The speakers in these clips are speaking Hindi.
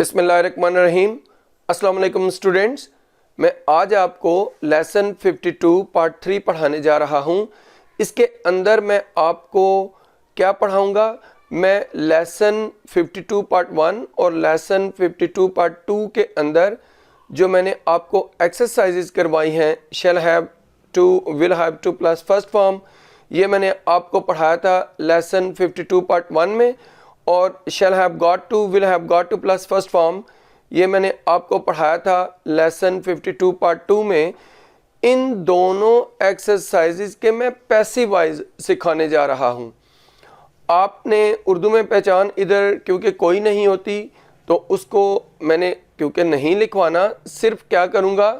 बिस्मिल्लाहिर्रहमानिर्रहीम। अस्सलाम वालेकुम स्टूडेंट्स, मैं आज आपको लेसन 52 पार्ट 3 पढ़ाने जा रहा हूं। इसके अंदर मैं आपको क्या पढ़ाऊंगा? मैं लेसन 52 पार्ट 1 और लेसन 52 पार्ट 2 के अंदर जो मैंने आपको एक्सरसाइजेज करवाई हैं, shall have to, will have to plus first form, ये मैंने आपको पढ़ाया था लेसन 52 पार्ट 1 में। और shall have got to, will have got to plus first form, ये मैंने आपको पढ़ाया था लेसन 52 पार्ट 2 में। इन दोनों एक्सरसाइजेज के मैं पैसिव वाइज सिखाने जा रहा हूँ। आपने उर्दू में पहचान इधर क्योंकि कोई नहीं होती तो उसको मैंने क्योंकि नहीं लिखवाना, सिर्फ क्या करूँगा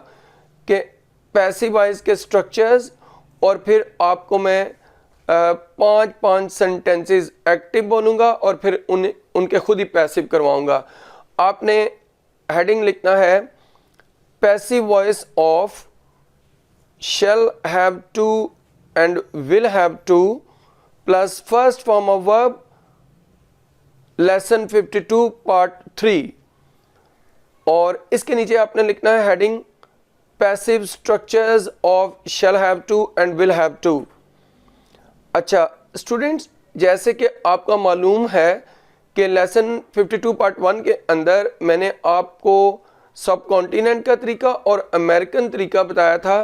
कि पैसिव वाइज के स्ट्रक्चर्स और फिर आपको मैं पाँच सेंटेंसेस एक्टिव बोलूँगा और फिर उनके खुद ही पैसिव करवाऊँगा। आपने हेडिंग लिखना है passive voice of shall have to and will have to plus first form of verb lesson 52 part 3। और इसके नीचे आपने लिखना है heading passive structures of shall have to and will have to. अच्छा स्टूडेंट्स, जैसे कि आपका मालूम है कि लेसन 52 पार्ट 1 के अंदर मैंने आपको सब कॉन्टिनेंट का तरीका और अमेरिकन तरीका बताया था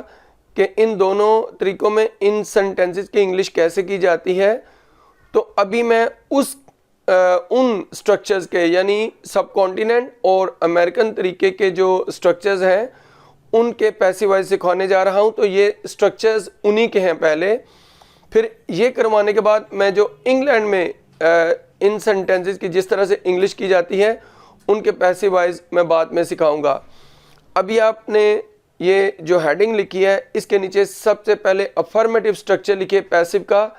कि इन दोनों तरीकों में इन सेंटेंसेस की इंग्लिश कैसे की जाती है। तो अभी मैं उन स्ट्रक्चर्स के यानी सब कॉन्टिनेंट और अमेरिकन तरीके के जो स्ट्रक्चर्स हैं उनके पैसिव वाइज सिखाने जा रहा हूं। तो ये स्ट्रक्चर्स उन्हीं के हैं पहले, फिर ये करवाने के बाद मैं जो इंग्लैंड में इन सेंटेंसेस की जिस तरह से इंग्लिश की जाती है उनके पैसिव वाइज मैं बाद में सिखाऊंगा। अभी आपने ये जो हेडिंग लिखी है इसके नीचे सबसे पहले अफर्मेटिव स्ट्रक्चर लिखिए पैसिव का,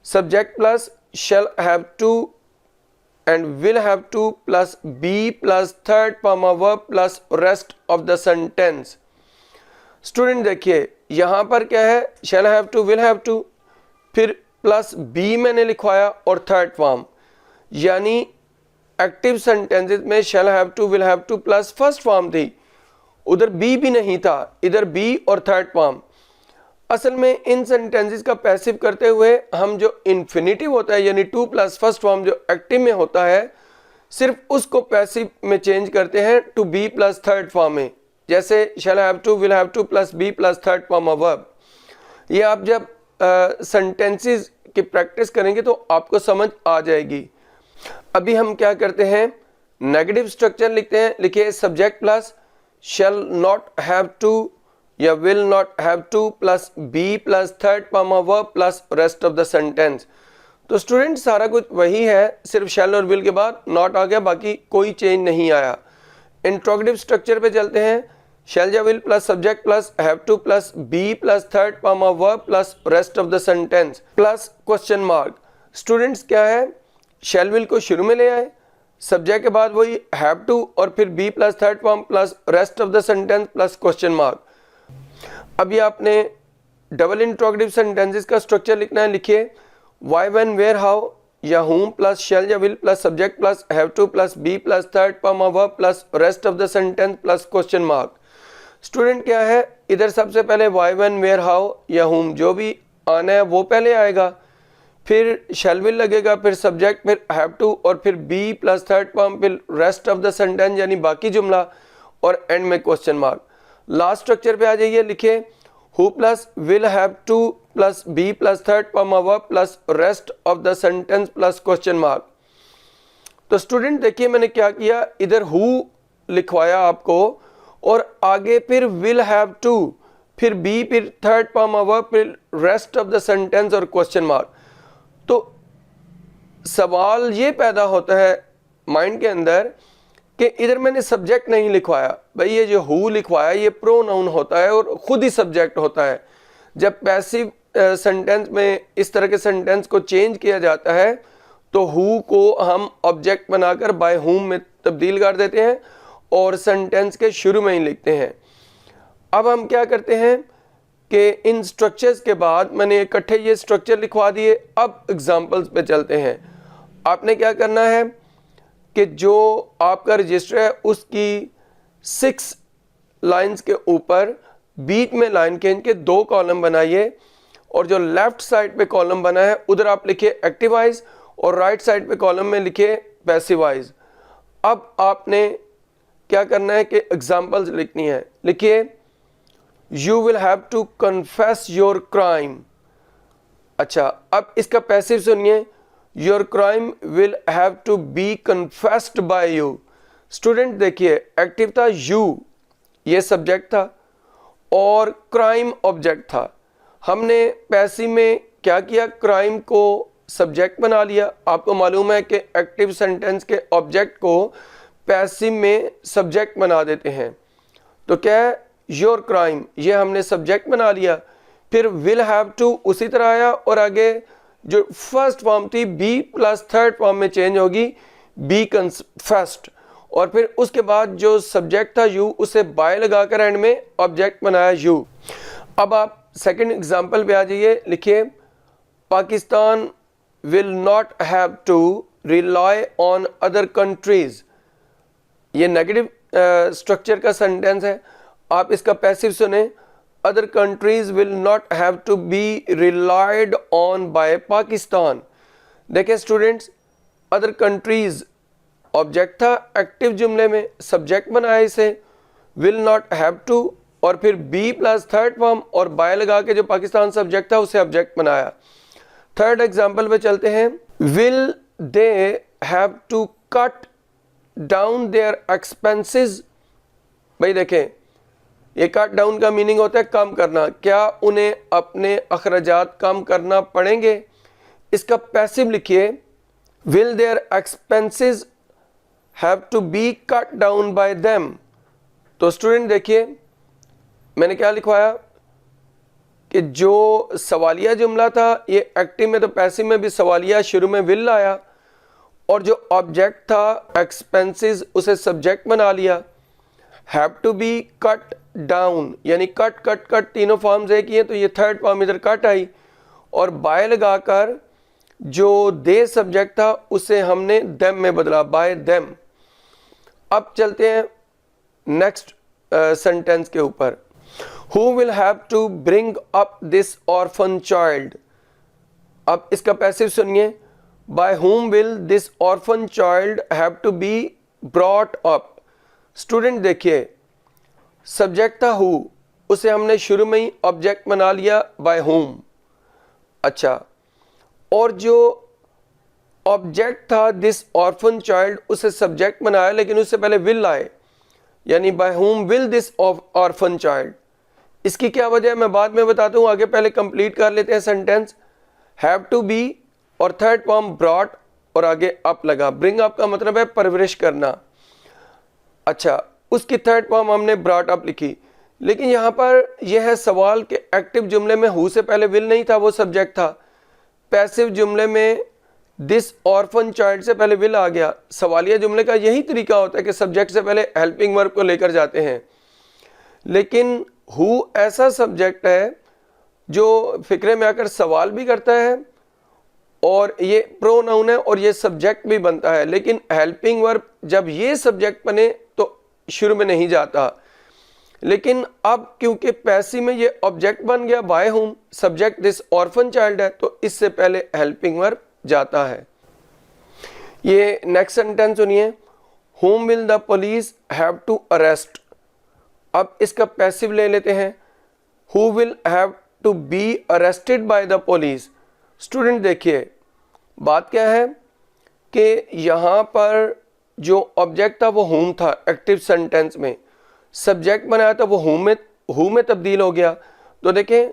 subject plus shall have to and will have to plus be plus third form of verb plus rest of the sentence. Student देखिए यहाँ पर क्या है, shall have to, will have to, फिर प्लस बी मैंने लिखवाया और थर्ड फॉर्म, यानी एक्टिव सेंटेंसेस में shall have to, will have to plus first form थी, उधर बी भी नहीं था, इधर बी और थर्ड फॉर्म। असल में इन सेंटेंसेस का पैसिव करते हुए हम जो इन्फिनिटिव होता है यानी टू प्लस फर्स्ट फॉर्म जो एक्टिव में होता है, सिर्फ उसको पैसिव में चेंज करते हैं to be plus third form में, जैसे shall have to, will have to plus be plus third form of verb. ये आप जब सेंटेंसेस की प्रैक्टिस करेंगे तो आपको समझ आ जाएगी। अभी हम क्या करते हैं, नेगेटिव स्ट्रक्चर लिखते हैं। लिखिए subject plus shall not have to या will not have to plus be plus third form of verb plus rest of the sentence. तो स्टूडेंट सारा कुछ वही है, सिर्फ शैल और विल के बाद नॉट आ गया, बाकी कोई चेंज नहीं आया। इंट्रोगेटिव स्ट्रक्चर पे चलते हैं, शैल या will plus subject plus have to plus be plus third form of verb plus rest of the sentence plus question mark. Students क्या है, शैल विल को शुरू में ले आए, सब्जेक्ट के बाद वही हैव टू और फिर be plus third form plus rest of the sentence plus question mark. अभी आपने डबल इंट्रोगेटिव सेंटेंसेस का स्ट्रक्चर लिखना है। लिखिए व्हाई, व्हेन, वेयर, हाउ या whom प्लस शैल या will plus subject plus have to plus be plus third form of verb plus rest of the sentence plus question mark. Student क्या है, इधर सबसे पहले व्हाई, व्हेन, वेयर, हाउ या whom जो भी आना है वो पहले आएगा, फिर शैल विल लगेगा, फिर सब्जेक्ट, फिर हैव टू और फिर बी प्लस थर्ड फॉर्म, फिर रेस्ट ऑफ द सेंटेंस यानी बाकी जुमला और एंड में क्वेश्चन मार्क। लास्ट स्ट्रक्चर पे आ जाइए, लिखिए who plus will have to plus be plus third form of verb plus rest of the sentence plus question mark. तो स्टूडेंट देखिए मैंने क्या किया, इधर हु लिखवाया आपको और आगे फिर विल हैव टू, फिर बी, फिर थर्ड फॉर्म ऑफ वर्ब, फिर रेस्ट ऑफ द सेंटेंस और क्वेश्चन मार्क। तो सवाल ये पैदा होता है माइंड के अंदर कि इधर मैंने सब्जेक्ट नहीं लिखवाया। भाई ये जो हु लिखवाया ये प्रोनाउन होता है और खुद ही सब्जेक्ट होता है। जब पैसिव सेंटेंस में इस तरह के सेंटेंस को चेंज किया जाता है तो हु को हम ऑब्जेक्ट बनाकर बाय हुम में तब्दील कर देते हैं और सेंटेंस के शुरू में ही लिखते हैं। अब हम क्या करते हैं कि इन स्ट्रक्चर्स के बाद मैंने इकट्ठे ये स्ट्रक्चर लिखवा दिए। अब एग्जांपल्स पे चलते हैं। आपने क्या करना है कि जो आपका रजिस्टर है उसकी 6 लाइंस के ऊपर बीच में लाइन के इनके 2 कॉलम बनाइए और जो लेफ्ट साइड पे कॉलम बना है उधर आप लिखिए एक्टिवाइज और राइट साइड पे कॉलम में लिखिए पैसिवाइज। अब आपने क्या करना है कि एग्जाम्पल्स लिखनी है। लिखिए you will have to confess your crime. अच्छा, अब इसका पैसिव सुनिए, your crime will have to be confessed by you. Student देखिए एक्टिव था यू, ये सब्जेक्ट था और क्राइम ऑब्जेक्ट था। हमने पैसिव में क्या किया, क्राइम को सब्जेक्ट बना लिया। आपको मालूम है कि एक्टिव सेंटेंस के ऑब्जेक्ट को पैसिव में सब्जेक्ट बना देते हैं। तो क्या है, योर क्राइम, ये हमने सब्जेक्ट बना लिया। फिर विल हैव टू उसी तरह आया और आगे जो फर्स्ट फॉर्म थी बी प्लस थर्ड फॉर्म में चेंज होगी, बी कन्फेस्ड। और फिर उसके बाद जो सब्जेक्ट था यू, उसे बाय लगाकर एंड में ऑब्जेक्ट बनाया यू। अब आप सेकंड एग्जांपल पे आ जाइए। लिखिए Pakistan will not have to rely on other countries. ये नेगेटिव स्ट्रक्चर का सेंटेंस है। आप इसका पैसिव सुने, other countries will not have to be relied on by Pakistan. देखिए स्टूडेंट्स, अदर कंट्रीज ऑब्जेक्ट था एक्टिव जुमले में, सब्जेक्ट बनाया इसे, विल नॉट हैव टू और फिर बी प्लस थर्ड फॉर्म और बाय लगा के जो पाकिस्तान सब्जेक्ट था उसे ऑब्जेक्ट बनाया। थर्ड एग्जांपल पे चलते हैं। Will they have to cut down their expenses. भाई देखें, ये कट डाउन का मीनिंग होता है कम करना। क्या उन्हें अपने अखराजात कम करना पड़ेंगे? इसका पैसिव लिखिए, will their expenses have to be cut down by them. तो स्टूडेंट देखिए मैंने क्या लिखवाया कि जो सवालिया जुमला था ये एक्टिव में, तो पैसिव में भी सवालिया शुरू में विल आया और जो ऑब्जेक्ट था एक्सपेंसेस उसे सब्जेक्ट बना लिया। Have to be cut down यानी कट कट कट तीनों फॉर्म्स एक ही हैं, तो ये थर्ड फॉर्म इधर कट आई और बाय लगाकर जो दे सब्जेक्ट था उसे हमने देम में बदला, बाय देम। अब चलते हैं नेक्स्ट सेंटेंस के ऊपर। Who will have to bring up this orphan child? अब इसका पैसिव सुनिए, by whom will this orphan child have to be brought up? Student देखिए सब्जेक्ट था who, उसे हमने शुरू में ही ऑब्जेक्ट बना लिया by whom। अच्छा, और जो ऑब्जेक्ट था this orphan child उसे सब्जेक्ट बनाया, लेकिन उससे पहले will आए, यानी by whom will this orphan child। इसकी क्या वजह है मैं बाद में बताता हूँ, आगे पहले कंप्लीट कर लेते हैं सेंटेंस। हैव टू बी और थर्ड फॉर्म ब्रॉट और आगे अप लगा। ब्रिंग अप का मतलब है परवरिश करना। अच्छा, उसकी थर्ड फॉर्म हमने ब्रॉट अप लिखी, लेकिन यहाँ पर यह है सवाल कि एक्टिव जुमले में हु से पहले विल नहीं था, वो सब्जेक्ट था। पैसिव जुमले में दिस ऑर्फन चाइल्ड से पहले विल आ गया। सवालिया जुमले का यही तरीका होता है कि सब्जेक्ट से पहले हेल्पिंग वर्ब को लेकर जाते हैं, लेकिन हु ऐसा सब्जेक्ट है जो फिक्रे में आकर सवाल भी करता है और ये प्रोनाउन है और ये सब्जेक्ट भी बनता है, लेकिन हेल्पिंग वर्ब जब ये सब्जेक्ट बने तो शुरू में नहीं जाता। लेकिन अब क्योंकि पैसिव में ये ऑब्जेक्ट बन गया by whom, subject this orphan child है, तो इससे पहले हेल्पिंग वर्ब जाता है। ये नेक्स्ट सेंटेंस सुनिए, whom will the police have to arrest। अब इसका पैसिव ले लेते हैं, who will have to be arrested by the police। Student देखिए बात क्या है कि यहाँ पर जो ऑब्जेक्ट था वो whom था एक्टिव सेंटेंस में, सब्जेक्ट बनाया था वो who में तब्दील हो गया। तो देखें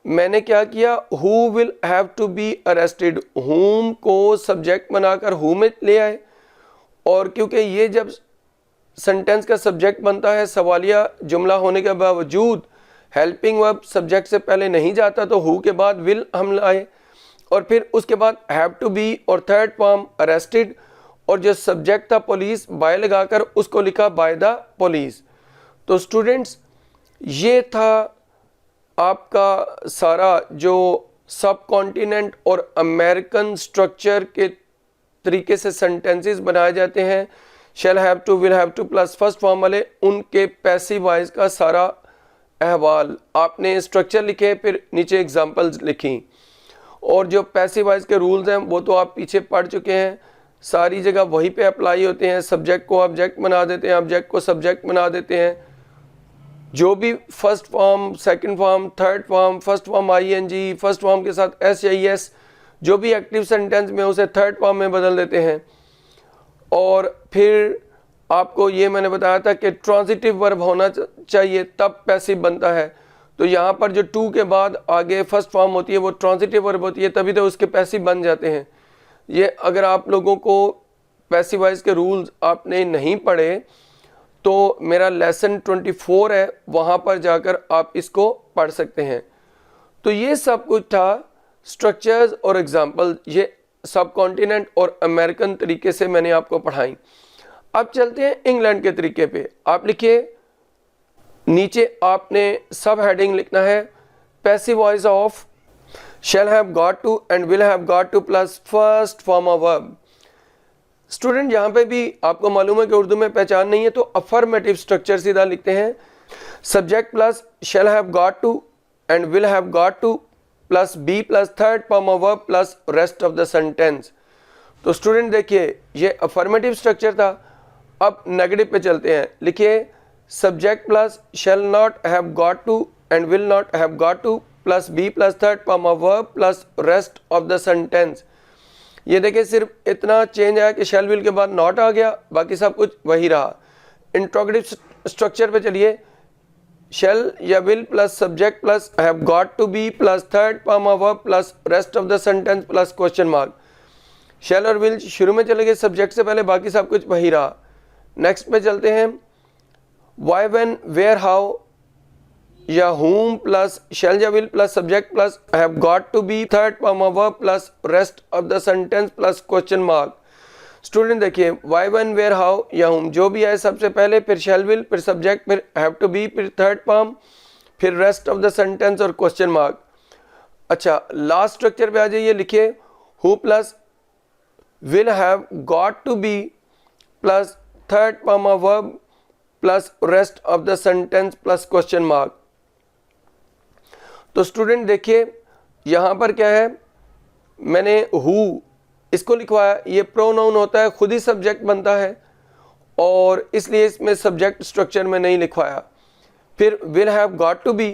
मैंने क्या किया, who will have to be arrested, whom को सब्जेक्ट बनाकर who में ले आए, और क्योंकि ये जब सेंटेंस का सब्जेक्ट बनता है सवालिया जुमला होने के बावजूद हेल्पिंग वर्ब सब्जेक्ट से पहले नहीं जाता, तो हु के बाद विल हम लाए और फिर उसके बाद हैव टू बी और थर्ड फॉर्म अरेस्टेड, और जो सब्जेक्ट था पुलिस बाय लगाकर उसको लिखा बाय द पुलिस। तो स्टूडेंट्स ये था आपका सारा जो सब कॉन्टिनेंट और अमेरिकन स्ट्रक्चर के तरीके से सेंटेंसेस बनाए जाते हैं shall have to, will have to plus first form वाले, उनके पैसिव वॉइस का सारा अहवाल आपने स्ट्रक्चर लिखे, फिर नीचे एग्जांपल्स लिखी, और जो पैसिव वॉइस के रूल्स हैं वो तो आप पीछे पढ़ चुके हैं, सारी जगह वहीं पे अप्लाई होते हैं। सब्जेक्ट को ऑब्जेक्ट बना देते हैं, ऑब्जेक्ट को सब्जेक्ट बना देते हैं, जो भी first form, second form, third form, first form ING, first form के साथ एस, जो भी एक्टिव सेंटेंस में उसे थर्ड फॉर्म में बदल देते हैं। और फिर आपको ये मैंने बताया था कि ट्रांजिटिव वर्ब होना चाहिए तब पैसिव बनता है, तो यहाँ पर जो टू के बाद आगे फर्स्ट फॉर्म होती है वो ट्रांजिटिव वर्ब होती है, तभी तो उसके पैसिव बन जाते हैं। ये अगर आप लोगों को पैसिव वॉइस के रूल्स आपने नहीं पढ़े तो मेरा लेसन 24 है, वहाँ पर जाकर आप इसको पढ़ सकते हैं। तो ये सब कुछ था स्ट्रक्चर्स और एग्जाम्पल, ये सब कॉन्टिनेंट और अमेरिकन तरीके से मैंने आपको पढ़ाई। अब चलते हैं इंग्लैंड के तरीके पे। आप लिखिए, नीचे आपने सब हेडिंग लिखना है passive voice of shall have got to and will have got to plus first form of verb. Student यहाँ पे भी आपको मालूम है कि उर्दू में पहचान नहीं है, तो अफर्मेटिव स्ट्रक्चर सीधा लिखते हैं, subject plus shall have got to and will have got to plus be plus third form of verb plus rest of the sentence. तो स्टूडेंट देखिए ये अफर्मेटिव स्ट्रक्चर था। अब नेगेटिव पे चलते हैं, लिखिए subject plus shall not have got to and will not have got to plus be plus third form of verb plus rest of the sentence. ये देखिए सिर्फ इतना चेंज आया कि शैल विल के बाद नॉट आ गया, बाकी सब कुछ वही रहा। इंट्रोगेटिव स्ट्रक्चर पे चलिए, शैल या will plus subject plus have got to be plus third form of verb plus rest of the sentence plus question mark. Shall और विल शुरू में चले गए सब्जेक्ट से पहले, बाकी सब कुछ वही रहा। नेक्स्ट पे चलते हैं, व्हाई, व्हेन, वेयर, हाउ या whom प्लस शैल या will plus subject plus have got to be third form of verb plus rest of the sentence plus question mark. Student देखिए व्हाई, व्हेन, वेयर, हाउ या whom जो भी आए सबसे पहले, फिर शैल विल, फिर सब्जेक्ट, फिर हैव टू बी, फिर थर्ड फॉर्म, फिर रेस्ट ऑफ द सेंटेंस और क्वेश्चन मार्क। अच्छा लास्ट स्ट्रक्चर पे आ जाइए, लिखिए who plus will have got to be plus third form of verb plus rest of the sentence plus question mark. तो स्टूडेंट देखिए यहाँ पर क्या है, मैंने हु इसको लिखवाया, ये प्रोनाउन होता है, खुद ही सब्जेक्ट बनता है और इसलिए इसमें सब्जेक्ट स्ट्रक्चर में नहीं लिखवाया। फिर will have got to be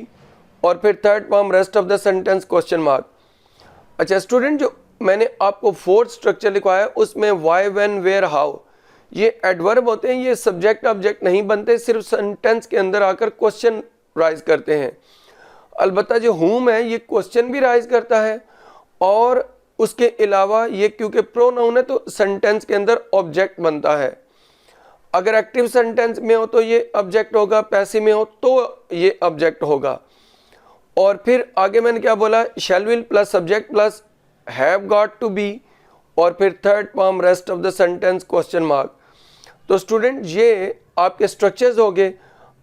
और फिर third form rest of the sentence question mark. अच्छा स्टूडेंट जो मैंने आपको फोर्थ स्ट्रक्चर लिखवाया उसमें व्हाई, व्हेन, वेयर, हाउ ये एडवर्ब होते हैं, ये सब्जेक्ट ऑब्जेक्ट नहीं बनते, सिर्फ सेंटेंस के अंदर आकर क्वेश्चन राइज करते हैं। अलबत्ता जो whom है ये क्वेश्चन भी राइज करता है और उसके अलावा ये क्योंकि प्रोनाउन है तो सेंटेंस के अंदर ऑब्जेक्ट बनता है। अगर एक्टिव सेंटेंस में हो तो ये ऑब्जेक्ट होगा, पैसिव में हो तो ये ऑब्जेक्ट होगा। और फिर आगे मैंने क्या बोला, shall will plus subject plus have got to be और फिर third form rest of the sentence question mark. तो स्टूडेंट ये आपके स्ट्रक्चर्स हो गए।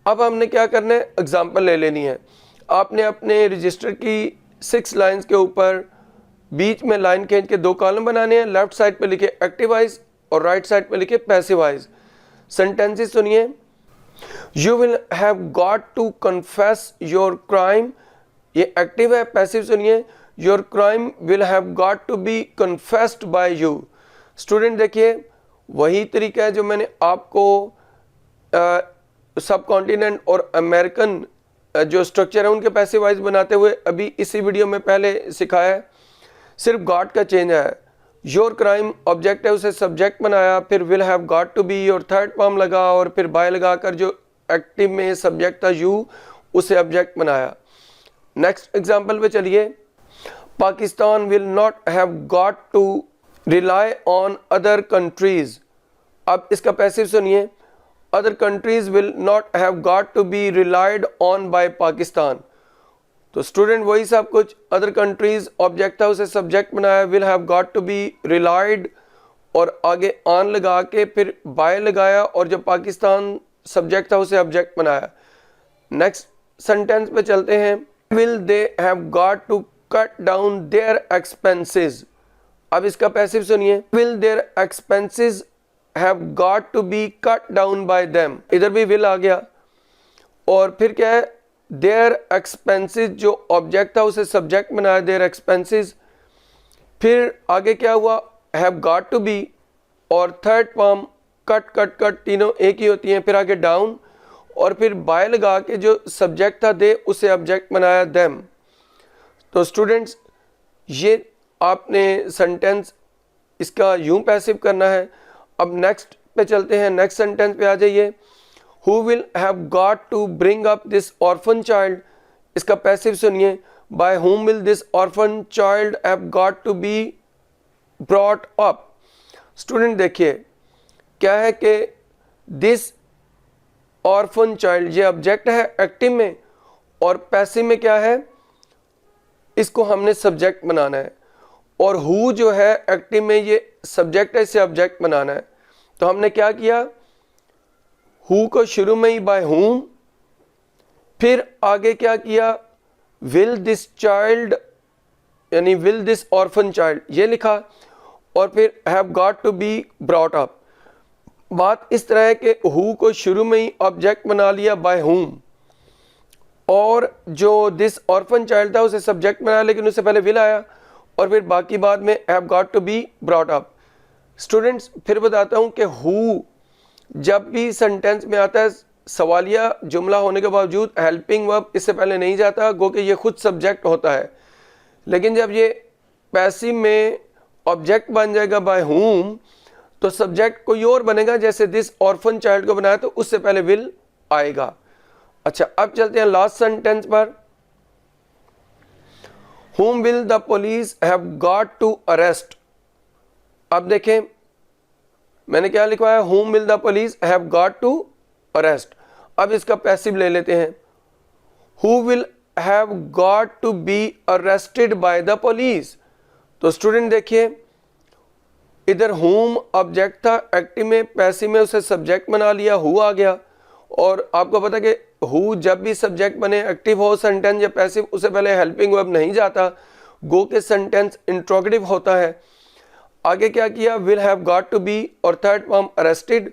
अब हमने क्या करना है, एग्जाम्पल ले लेनी है। आपने अपने रजिस्टर की 6 लाइंस के ऊपर बीच में लाइन खींच के 2 कॉलम बनाने हैं। लेफ्ट साइड पे लिखे एक्टिव वॉइस और राइट साइड पे लिखे पैसिव वॉइस। सेंटेंसेस सुनिए, you will have got to confess your crime, ये एक्टिव है। पैसिव सुनिए, your crime will have got to be confessed by you. Student देखिए वही तरीका है जो मैंने आपको सब कॉन्टिनेंट और अमेरिकन जो स्ट्रक्चर है उनके पैसिव वॉइस बनाते हुए अभी इसी वीडियो में पहले सिखाया है, सिर्फ गॉट का चेंज है। योर क्राइम ऑब्जेक्ट है, उसे सब्जेक्ट बनाया, फिर will have got to be और थर्ड फॉर्म लगा और फिर बाय लगाकर जो एक्टिव में सब्जेक्ट था यू उसे ऑब्जेक्ट बनाया। नेक्स्ट एग्जाम्पल पे चलिए, Pakistan will not have got to rely on other countries. अब इसका पैसिव सुनिए, other countries will not have got to be relied on by Pakistan. तो स्टूडेंट वही सब कुछ, अदर कंट्रीज ऑब्जेक्ट था उसे सब्जेक्ट बनाया, will have got to be relied और आगे ऑन लगा के फिर बाय लगाया और जो पाकिस्तान सब्जेक्ट था उसे ऑब्जेक्ट बनाया। नेक्स्ट सेंटेंस पे चलते हैं, will they have got to cut down their expenses. अब इसका पैसिव सुनिए, will their expenses have got to be cut down by them, इधर भी विल आ गया। और फिर क्या है, देयर एक्सपेंसेस, जो ऑब्जेक्ट था उसे सब्जेक्ट बनाया, देयर एक्सपेंसेस। फिर आगे क्या हुआ, हैव गॉट टू बी, और third form cut cut cut तीनों एक ही होती हैं। फिर आगे डाउन, और फिर बाय लगा के जो सब्जेक्ट था दे, उसे ऑब्जेक्ट बनाया देम। तो स्टूडेंट्स ये आपने सेंटेंस इसका यूं पैसिव करना है। अब नेक्स्ट पे चलते हैं, नेक्स्ट सेंटेंस पे आ जाइए। Who will have got to bring up this orphan child, इसका पैसिव सुनिए, by whom will this orphan child have got to be brought up। Student देखिए क्या है कि this orphan child, ये ऑब्जेक्ट है एक्टिव में, और पैसिव में क्या है, इसको हमने सब्जेक्ट बनाना है, और who जो है एक्टिव में ये सब्जेक्ट है, इसे ऑब्जेक्ट बनाना है। तो हमने क्या किया, हु को शुरू में ही बाय हुम, फिर आगे क्या किया, विल दिस चाइल्ड यानी विल दिस ऑर्फन चाइल्ड ये लिखा, और फिर have got to be brought up. बात इस तरह है कि हु को शुरू में ही ऑब्जेक्ट बना लिया बाय हुम, और जो दिस ऑर्फन चाइल्ड था उसे सब्जेक्ट बनाया, लेकिन उससे पहले विल आया, और फिर बाकी बाद में have got to be brought up. Students फिर बताता हूं कि हु जब भी सेंटेंस में आता है सवालिया जुमला होने के बावजूद हेल्पिंग वर्ब इससे पहले नहीं जाता, गो कि ये खुद सब्जेक्ट होता है। लेकिन जब ये पैसिव में ऑब्जेक्ट बन जाएगा बाय हुम, तो सब्जेक्ट कोई और बनेगा, जैसे दिस ऑर्फन चाइल्ड को बनाया तो उससे पहले विल आएगा। अच्छा अब चलते हैं लास्ट सेंटेंस पर। whom will the police have got to arrest। अब देखें मैंने क्या लिखवाया, whom will the police have got to arrest। अब इसका पैसिव ले लेते हैं, who will have got to be arrested by the police। तो स्टूडेंट देखिए इधर whom ऑब्जेक्ट था एक्टिव में, पैसिव में उसे सब्जेक्ट बना लिया, who आ गया। और आपको पता कि who जब भी सब्जेक्ट बने एक्टिव हो सेंटेंस या पैसिव, उससे पहले हेल्पिंग वर्ब नहीं जाता, गो के सेंटेंस इंट्रोगेटिव होता है। आगे क्या किया, will have got to be, और थर्ड फॉर्म अरेस्टेड,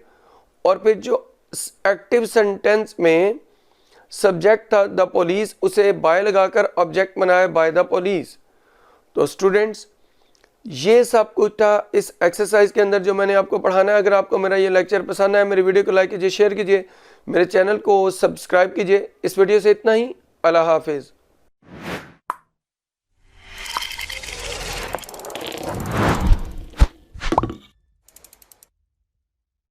और फिर जो एक्टिव सेंटेंस में सब्जेक्ट था द पुलिस, उसे बाय लगाकर ऑब्जेक्ट बनाया बाय द पुलिस। तो स्टूडेंट्स ये सब कुछ था इस एक्सरसाइज के अंदर जो मैंने आपको पढ़ाना है। अगर आपको मेरा ये लेक्चर पसंद आया, मेरी वीडियो को लाइक कीजिए, शेयर कीजिए, मेरे चैनल को सब्सक्राइब कीजिए। इस वीडियो से इतना ही, अल्लाह हाफिज़।